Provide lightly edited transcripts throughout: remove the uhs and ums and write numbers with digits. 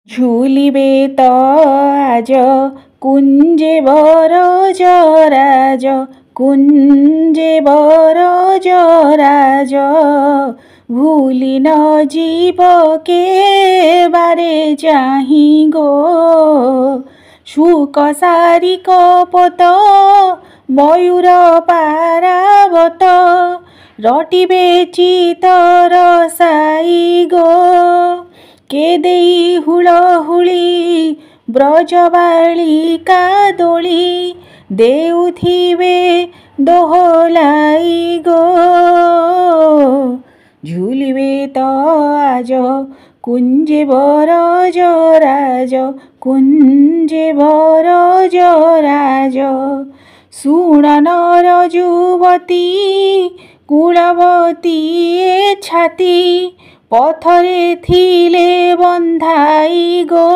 ঝুলিবে তো আজ কুঞ্জে বরজরাজ, কুঞ্জে বরজরাজ, ভুলি ন জীব কে বারে চাহি গো। শুক সারি কপত ময়ূর পারাবত, রটিবে চিতর সাই গো। কে দেই হুড়হুড়ি ব্রজবালিকা দোଳି, দেউথিবে দোহলাই গো। ঝুলিবে তো আজ কুঞ্জে বরজরাজ, কুঞ্জে বরজরাজ। শুণ নর যুবতী কুলবতী এ ছাতি, পথরে থিলে বন্ধাই গো।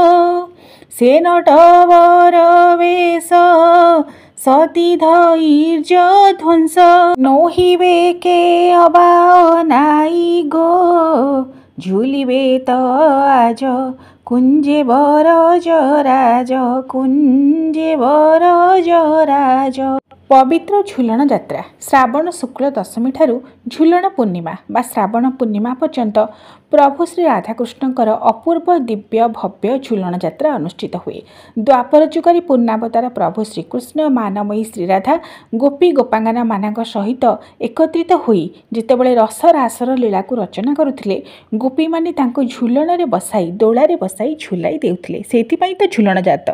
সে নটবর বেশ সতী ধৈর্য ধ্বংস, নহিবে কে অবা নাই গো। ঝুলিবে তো আজ কুঞ্জে বরজরাজ, কুঞ্জে বরজরাজ। ପବିତ୍ର ଝୁଲଣ ଯାତ୍ରା ଶ୍ରାବଣ ଶୁକ୍ଳ ଦଶମୀ ଠାରୁ ଝୁଲଣ ପୂର୍ଣ୍ଣିମା ବା ଶ୍ରାବଣ ପୂର୍ଣ୍ଣିମା ପର୍ଯ୍ୟନ୍ତ ପ୍ରଭୁ ଶ୍ରୀ ରାଧାକୃଷ୍ଣଙ୍କର ଅପୂର୍ବ ଦିବ୍ୟ ଭବ୍ୟ ଝୁଲଣ ଯାତ୍ରା ଅନୁଷ୍ଠିତ ହୁଏ। ଦ୍ୱାପର ଯୁଗରେ ପୂର୍ଣ୍ଣାବତାର ପ୍ରଭୁ ଶ୍ରୀକୃଷ୍ଣ ମାନମୟୀ ଶ୍ରୀରାଧା ଗୋପୀ ଗୋପାଙ୍ଗନାମାନଙ୍କ ସହିତ ଏକତ୍ରିତ ହୋଇ ଯେତେବେଳେ ରସରାସର ଲୀଳାକୁ ରଚନା କରୁଥିଲେ, ଗୋପୀମାନେ ତାଙ୍କୁ ଝୁଲଣରେ ବସାଇ ଦୋଳାରେ ବସାଇ ଝୁଲାଇ ଦେଉଥିଲେ। ସେଇଥିପାଇଁ ତ ଝୁଲଣ ଜାତ।